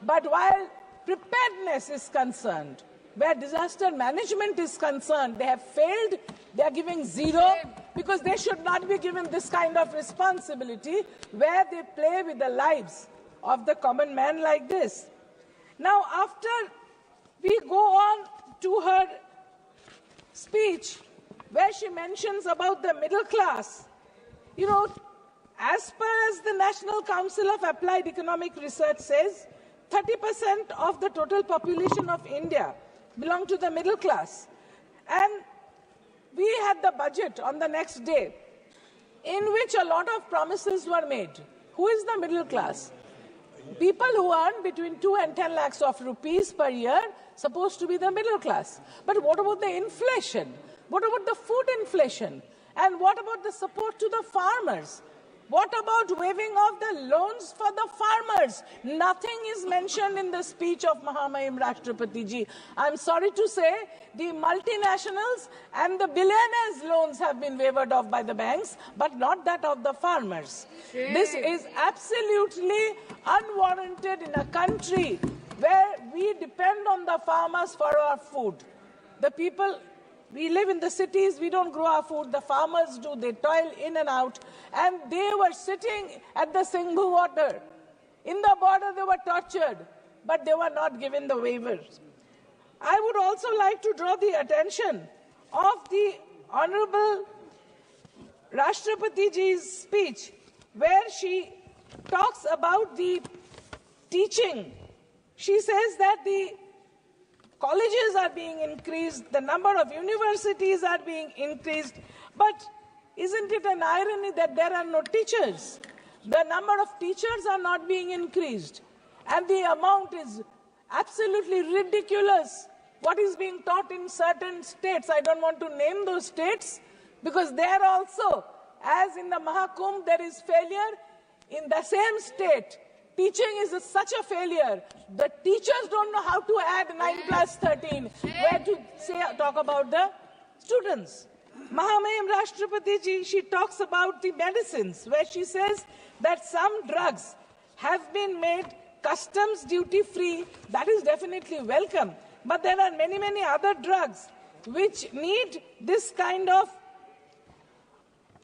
but while preparedness is concerned, where disaster management is concerned, they have failed. They are giving zero because they should not be given this kind of responsibility where they play with the lives of the common man like this. Now, after we go on to her speech where she mentions about the middle class, you know, as per as the National Council of Applied Economic Research says, 30% of the total population of India belong to the middle class. And we had the budget on the next day in which a lot of promises were made. Who is the middle class? People who earn between 2 and 10 lakhs of rupees per year supposed to be the middle class. But what about the inflation? What about the food inflation? And what about the support to the farmers? What about waiving of the loans for the farmers? Nothing is mentioned in the speech of Mahamahim Rashtrapati Ji. I'm sorry to say the multinationals and the billionaires' loans have been waived off by the banks, but not that of the farmers. This is absolutely unwarranted in a country where we depend on the farmers for our food. The people, we live in the cities, we don't grow our food, the farmers do, they toil in and out, and they were sitting at the Singhu water. In the border, they were tortured, but they were not given the waivers. I would also like to draw the attention of the Honorable Rashtrapati Ji's speech, where she talks about the teaching. She says that the colleges are being increased, the number of universities are being increased, but isn't it an irony that there are no teachers? The number of teachers are not being increased, and the amount is absolutely ridiculous. What is being taught in certain states, I don't want to name those states, because there also, as in the Mahakumbh, there is failure. In the same state, teaching is such a failure. The teachers don't know how to add 9 plus 13, where to talk about the students. Mahamahim Rashtrapati Ji, she talks about the medicines, where she says that some drugs have been made customs duty free. That is definitely welcome. But there are many, many other drugs which need this kind of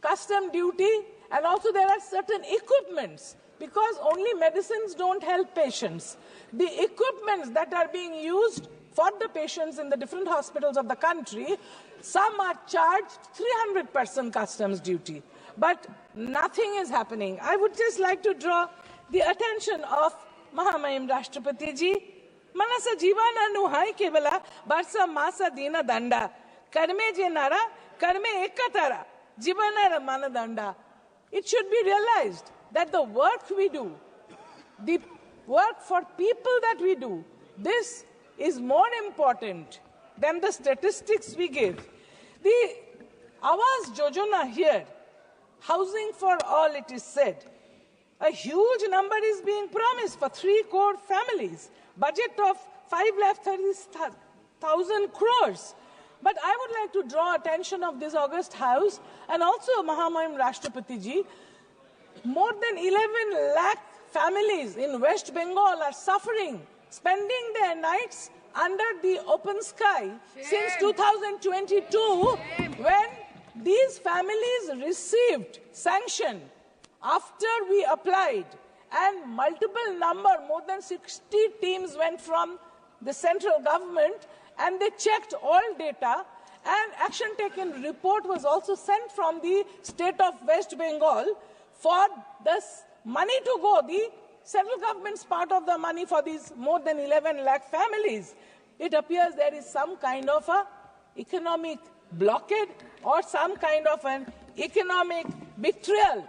custom duty, and also there are certain equipments, because only medicines don't help patients. The equipments that are being used for the patients in the different hospitals of the country, some are charged 300% customs duty, but nothing is happening. I would just like to draw the attention of Mahamahim Rashtrapati Ji. Manasa jivana nuhai kebala barsa masa dina danda karme jenara karme ekatara jivana ramana danda. It should be realized that the work we do, the work for people that we do, this is more important than the statistics we give. The Awas Yojana here, housing for all, it is said. A huge number is being promised for 3 crore families. Budget of 5,30,000 crores. But I would like to draw attention of this August House and also Mahamahim Rashtrapati ji. More than 11 lakh families in West Bengal are suffering, spending their nights under the open sky since 2022, when these families received sanction after we applied, and multiple number, more than 60 teams went from the central government and they checked all data, and action taken report was also sent from the state of West Bengal for this money to go, the central government's part of the money for these more than 11 lakh families. It appears there is some kind of a economic blockade or some kind of an economic betrayal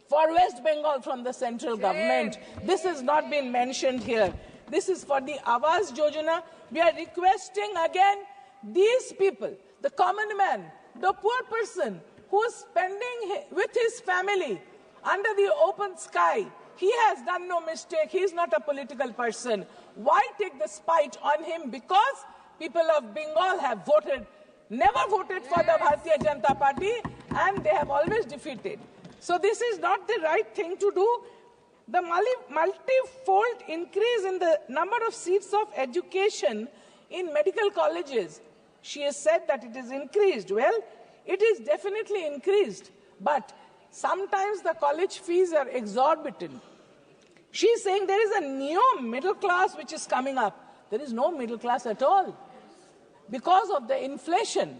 for West Bengal from the central government. This has not been mentioned here. This is for the Awas Yojana. We are requesting again these people, the common man, the poor person who is spending with his family under the open sky. He has done no mistake. He is not a political person. Why take the spite on him? Because people of Bengal have never voted for the Bharatiya Janata Party, and they have always defeated. So this is not the right thing to do. The multi-fold increase in the number of seats of education in medical colleges, she has said that it is increased. Well, it is definitely increased, but sometimes the college fees are exorbitant. She is saying there is a new middle class which is coming up. There is no middle class at all. Because of the inflation,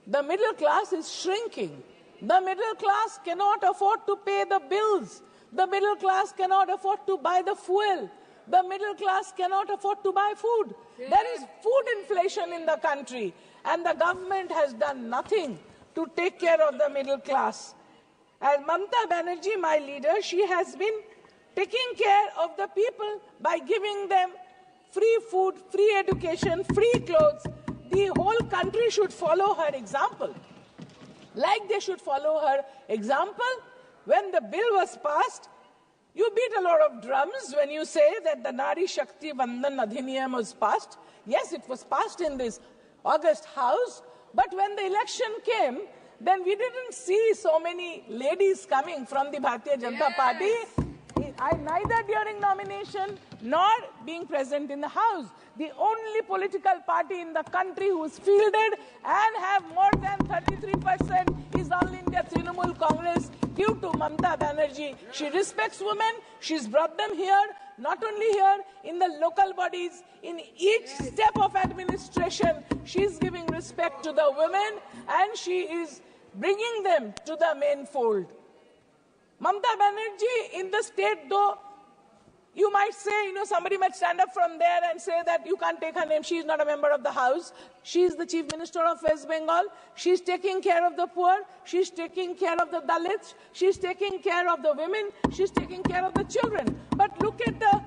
the middle class is shrinking. The middle class cannot afford to pay the bills. The middle class cannot afford to buy the fuel. The middle class cannot afford to buy food. There is food inflation in the country, and the government has done nothing to take care of the middle class. As Mamata Banerjee, my leader, she has been taking care of the people by giving them free food, free education, free clothes. The whole country should follow her example. Like they should follow her example. When the bill was passed, you beat a lot of drums when you say that the Nari Shakti Vandan Adhiniyam was passed. Yes, it was passed in this August House, but when the election came, then we didn't see so many ladies coming from the Bharatiya Janata Party, neither during nomination nor being present in the House. The only political party in the country who is fielded and have more than 33% is All India Trinamool Congress, due to Mamata Banerjee. She respects women. She's brought them here, not only here, in the local bodies, in each step of administration. She's giving respect to the women, and she is bringing them to the main fold. Mamata Banerjee in the state, though, you might say, somebody might stand up from there and say that you can't take her name. She is not a member of the House. She is the Chief Minister of West Bengal. She's taking care of the poor. She's taking care of the Dalits. She's taking care of the women. She's taking care of the children. But look at the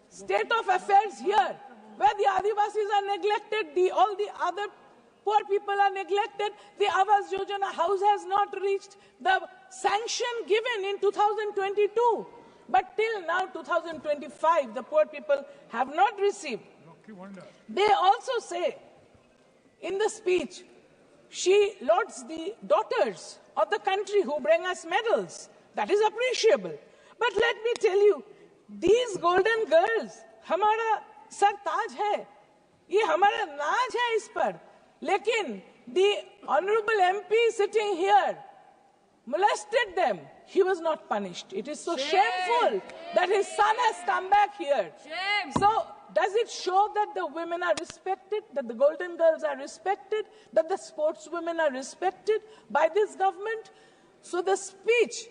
state of affairs here, where the Adivasis are neglected, all the other poor people are neglected. The Awas Yojana House has not reached the sanction given in 2022. But till now, 2025, the poor people have not received. They also say, in the speech, she lauds the daughters of the country who bring us medals. That is appreciable. But let me tell you, these golden girls, हमारा sir ताज है, ये हमारा नाज है इस पर. लेकिन the honorable MP sitting here molested them. He was not punished. It is so shameful that his son has come back here. So does it show that the women are respected, that the golden girls are respected, that the sportswomen are respected by this government? So the speech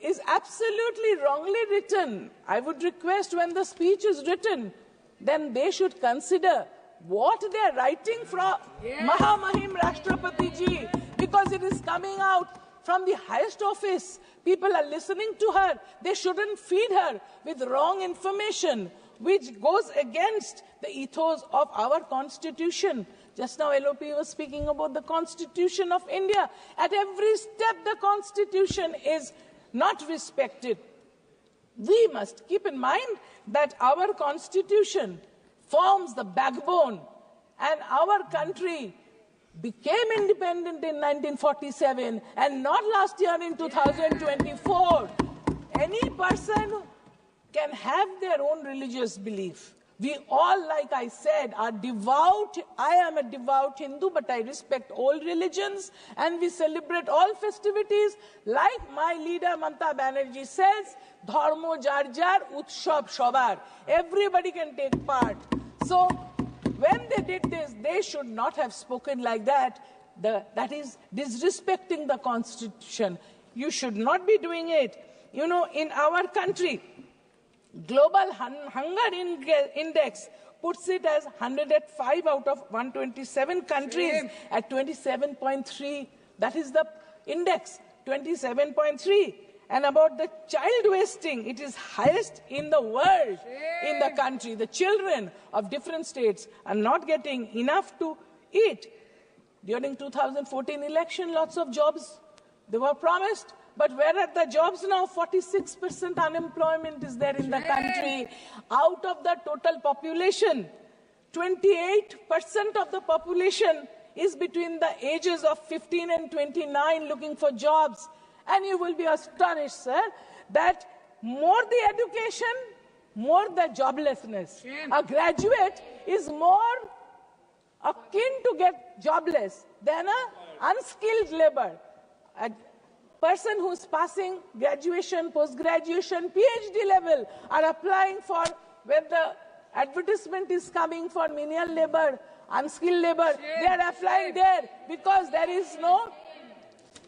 is absolutely wrongly written. I would request, when the speech is written, then they should consider what they are writing from Mahamahim Rashtrapati ji, because it is coming out from the highest office. People are listening to her. They shouldn't feed her with wrong information. which goes against the ethos of our constitution. Just now LOP was speaking about the Constitution of India. At every step the Constitution is not respected. We must keep in mind that our Constitution forms the backbone, and our country became independent in 1947 and not last year in 2024. Any person can have their own religious belief. We all, like I said, are devout. I am a devout Hindu, but I respect all religions, and we celebrate all festivities. Like my leader Mamata Banerjee says, Dharmo jar jar, Utshab shobar. Everybody can take part. So when they did this, they should not have spoken like that. That is disrespecting the Constitution. You should not be doing it. You know, in our country, Global Hunger Index puts it as 105 out of 127 countries at 27.3. That is the index, 27.3. And about the child wasting, it is highest in the world, in the country. The children of different states are not getting enough to eat. During 2014 election, lots of jobs, they were promised. But where are the jobs now? 46% unemployment is there in the country. Out of the total population, 28% of the population is between the ages of 15 and 29 looking for jobs. And you will be astonished, sir, that more the education, more the joblessness. A graduate is more akin to get jobless than an unskilled labor. A person who's passing graduation, post-graduation, PhD level are applying for, when the advertisement is coming for menial labor, unskilled labor, they are applying there because there is no,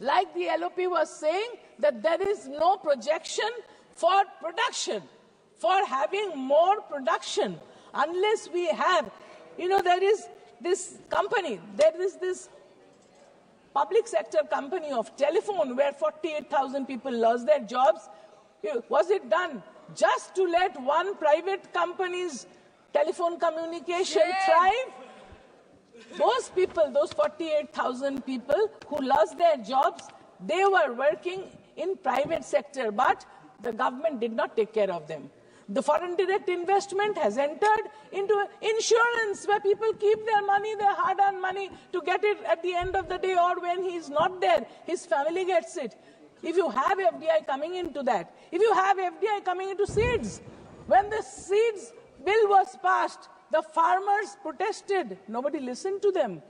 like the LOP was saying, that there is no projection for production, for having more production, unless we have, you know, there is this company, there is this public sector company of telephone where 48,000 people lost their jobs. Was it done just to let one private company's telephone communication thrive? Those people, those 48,000 people who lost their jobs, they were working in private sector, but the government did not take care of them. The foreign direct investment has entered into insurance where people keep their money, their hard-earned money, to get it at the end of the day, or when he's not there, his family gets it. If you have FDI coming into that, if you have FDI coming into seeds, when the seeds bill was passed, the farmers protested. Nobody listened to them.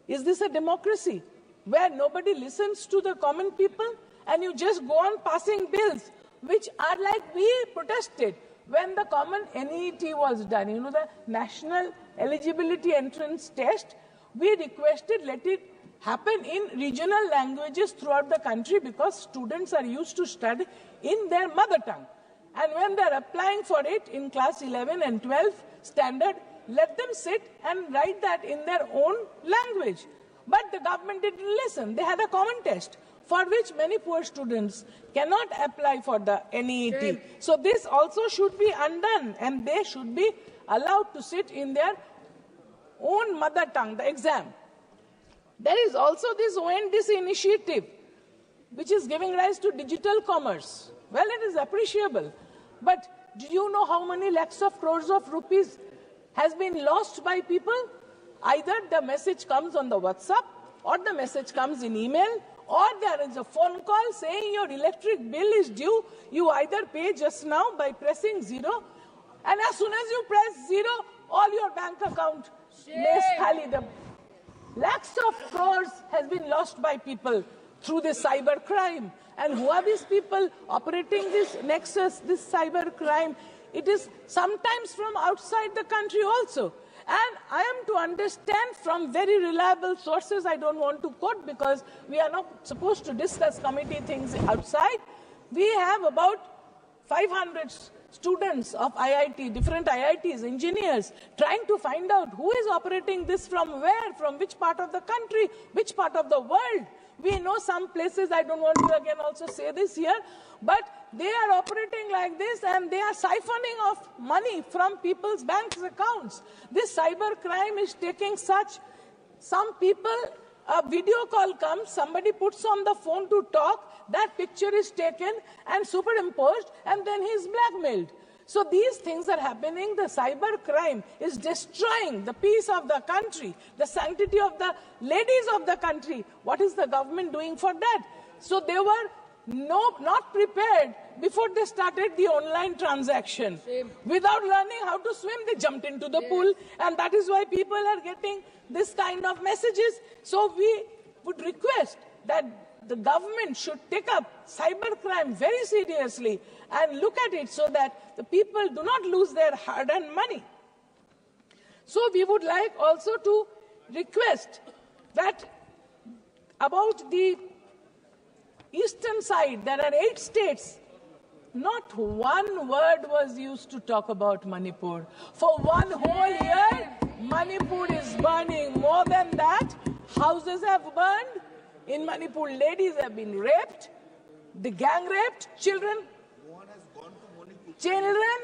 Is this a democracy where nobody listens to the common people and you just go on passing bills which are like we protested? When the common NET was done, you know, the National Eligibility Entrance Test, we requested let it happen in regional languages throughout the country because students are used to study in their mother tongue. And when they're applying for it in class 11 and 12 standard, let them sit and write that in their own language. But the government didn't listen. They had a common test, for which many poor students cannot apply for the NET. So this also should be undone, and they should be allowed to sit in their own mother tongue, the exam. There is also this ONDC initiative, which is giving rise to digital commerce. Well, it is appreciable. But do you know how many lakhs of crores of rupees has been lost by people? Either the message comes on the WhatsApp, or the message comes in email, or there is a phone call saying your electric bill is due. You either pay just now by pressing 0, and as soon as you press 0, all your bank account lays khali. The lakhs of crores has been lost by people through this cyber crime. And who are these people operating this nexus, this cyber crime? It is sometimes from outside the country also. And I am to understand from very reliable sources, I don't want to quote because we are not supposed to discuss committee things outside. We have about 500 students of IIT, different IITs, engineers, trying to find out who is operating this from where, from which part of the country, which part of the world. We know some places, I don't want to again also say this here, but they are operating like this and they are siphoning off money from people's bank accounts. This cyber crime is taking such, some people, a video call comes, somebody puts on the phone to talk, that picture is taken and superimposed, and then he is blackmailed. So these things are happening. The cyber crime is destroying the peace of the country, the sanctity of the ladies of the country. What is the government doing for that? So they were not prepared before they started the online transaction. Without learning how to swim, they jumped into the pool, and that is why people are getting this kind of messages. So we would request that the government should take up cybercrime very seriously and look at it so that the people do not lose their hard-earned money. So we would like also to request that about the eastern side, there are 8 states. Not one word was used to talk about Manipur. For one whole year, Manipur is burning. More than that, houses have burned. In Manipur, ladies have been raped, the gang raped, children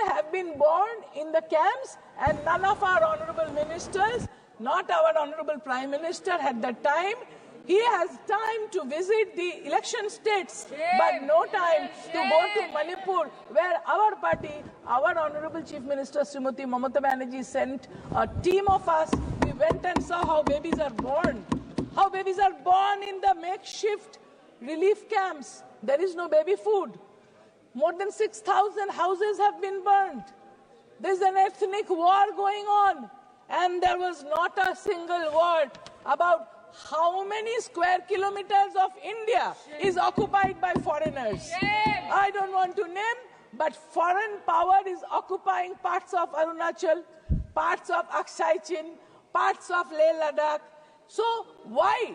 have been born in the camps, and none of our honorable ministers, not our honorable Prime Minister had the time. He has time to visit the election states, but no time to go to Manipur, where our party, our honorable Chief Minister Srimati Mamata Banerjee sent a team of us. We went and saw how babies are born. How babies are born in the makeshift relief camps. There is no baby food. More than 6,000 houses have been burned. There's an ethnic war going on. And there was not a single word about how many square kilometers of India is occupied by foreigners. I don't want to name, but foreign power is occupying parts of Arunachal, parts of Aksai Chin, parts of Leh Ladakh. So why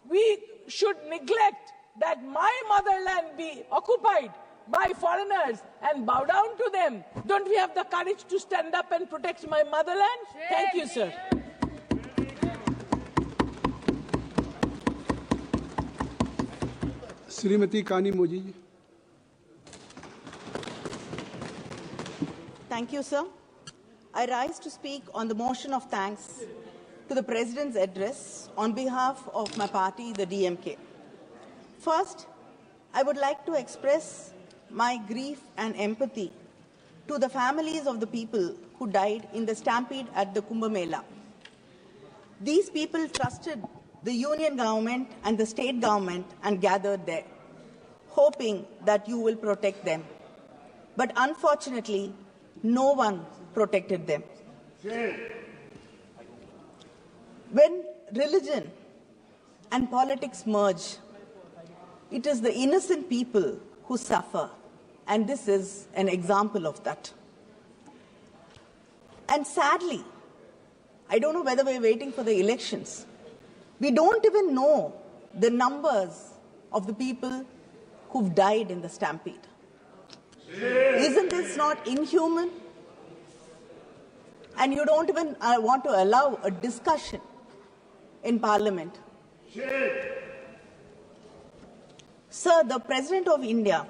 we should neglect that my motherland be occupied by foreigners and bow down to them? Don't we have the courage to stand up and protect my motherland? Thank you, sir. Srimati Kani Moji. Thank you, sir. I rise to speak on the motion of thanks to the President's address on behalf of my party, the DMK. First, I would like to express my grief and empathy to the families of the people who died in the stampede at the Kumbh Mela. These people trusted the union government and the state government and gathered there, hoping that you will protect them. But unfortunately, no one protected them. When religion and politics merge, it is the innocent people who suffer, and this is an example of that. And sadly, I don't know whether we're waiting for the elections. We don't even know the numbers of the people who've died in the stampede. Isn't this not inhuman? And you don't even want to allow a discussion in Parliament. Sir, the President of India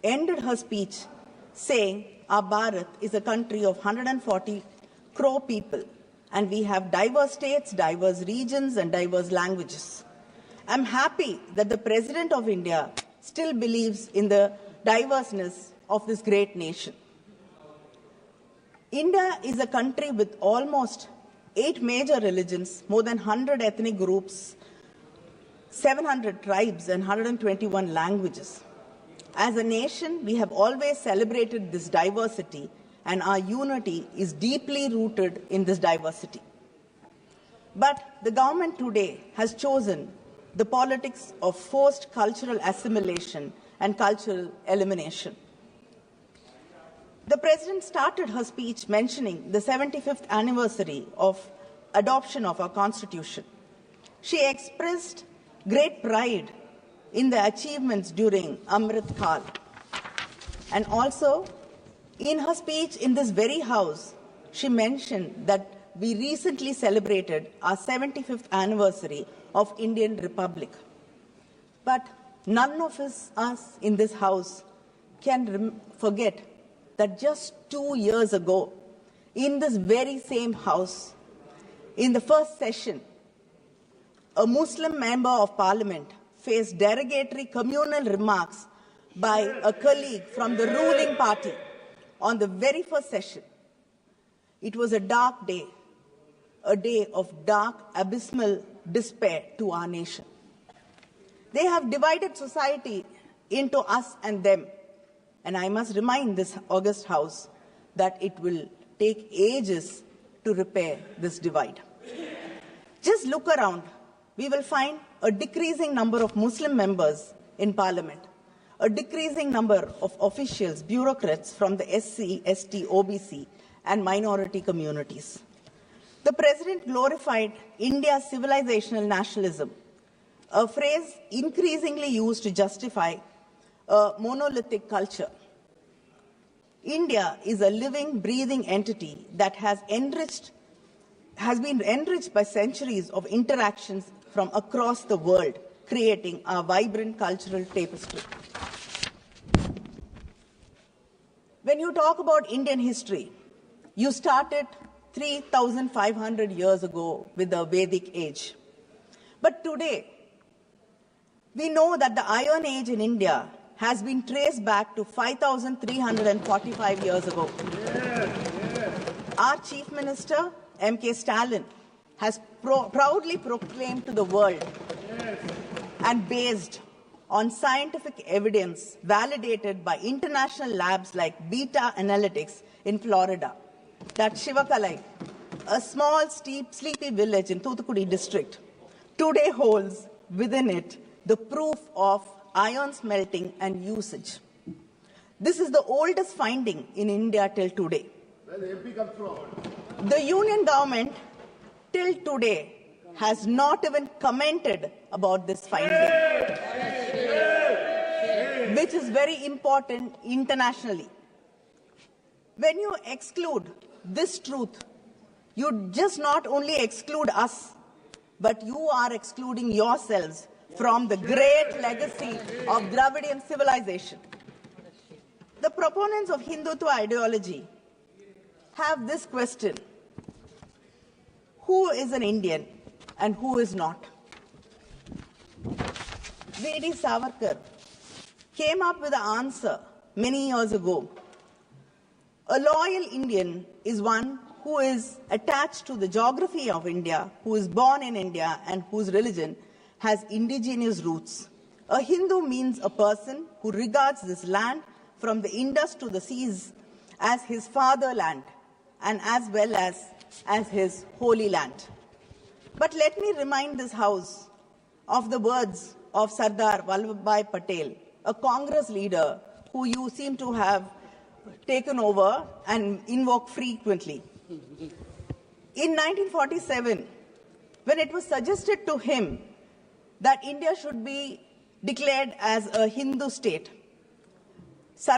ended her speech saying our Bharat is a country of 140 crore people, and we have diverse states, diverse regions, and diverse languages. I'm happy that the President of India still believes in the diverseness of this great nation. India is a country with almost 8 major religions, more than 100 ethnic groups, 700 tribes, and 121 languages. As a nation, we have always celebrated this diversity, and our unity is deeply rooted in this diversity. But the government today has chosen the politics of forced cultural assimilation and cultural elimination. The President started her speech mentioning the 75th anniversary of adoption of our Constitution. She expressed great pride in the achievements during Amrit Kal. And also, in her speech in this very house, she mentioned that we recently celebrated our 75th anniversary of Indian Republic. But none of us in this House can forget that just 2 years ago, in this very same House, in the first session, a Muslim member of Parliament faced derogatory communal remarks by a colleague from the ruling party on the very first session. It was a dark day, a day of dark, abysmal despair to our nation. They have divided society into us and them. And I must remind this august House that it will take ages to repair this divide. Just look around. We will find a decreasing number of Muslim members in Parliament, a decreasing number of officials, bureaucrats from the SC, ST, OBC, and minority communities. The President glorified India's civilizational nationalism, a phrase increasingly used to justify a monolithic culture. India is a living, breathing entity that has been enriched by centuries of interactions from across the world, creating a vibrant cultural tapestry. When you talk about Indian history, you started 3,500 years ago with the Vedic age. But today, we know that the Iron Age in India has been traced back to 5,345 years ago. Our Chief Minister, M.K. Stalin, has proudly proclaimed to the world and based on scientific evidence validated by international labs like Beta Analytics in Florida, that Shivakalai, a small, sleepy village in Thoothukudi district, today holds within it the proof of iron smelting and usage. This is the oldest finding in India till today. Where the MP comes from? The union government till today has not even commented about this finding, which is very important internationally. When you exclude this truth, you just not only exclude us, but you are excluding yourselves from the great legacy of Dravidian civilization. The proponents of Hindutva ideology have this question: who is an Indian and who is not? V.D. Savarkar came up with an answer many years ago. A loyal Indian is one who is attached to the geography of India, who is born in India, and whose religion has indigenous roots. A Hindu means a person who regards this land from the Indus to the seas as his fatherland and as well as his holy land. But let me remind this House of the words of Sardar Vallabhbhai Patel, a Congress leader who you seem to have taken over and invoke frequently. In 1947, when it was suggested to him that India should be declared as a Hindu state,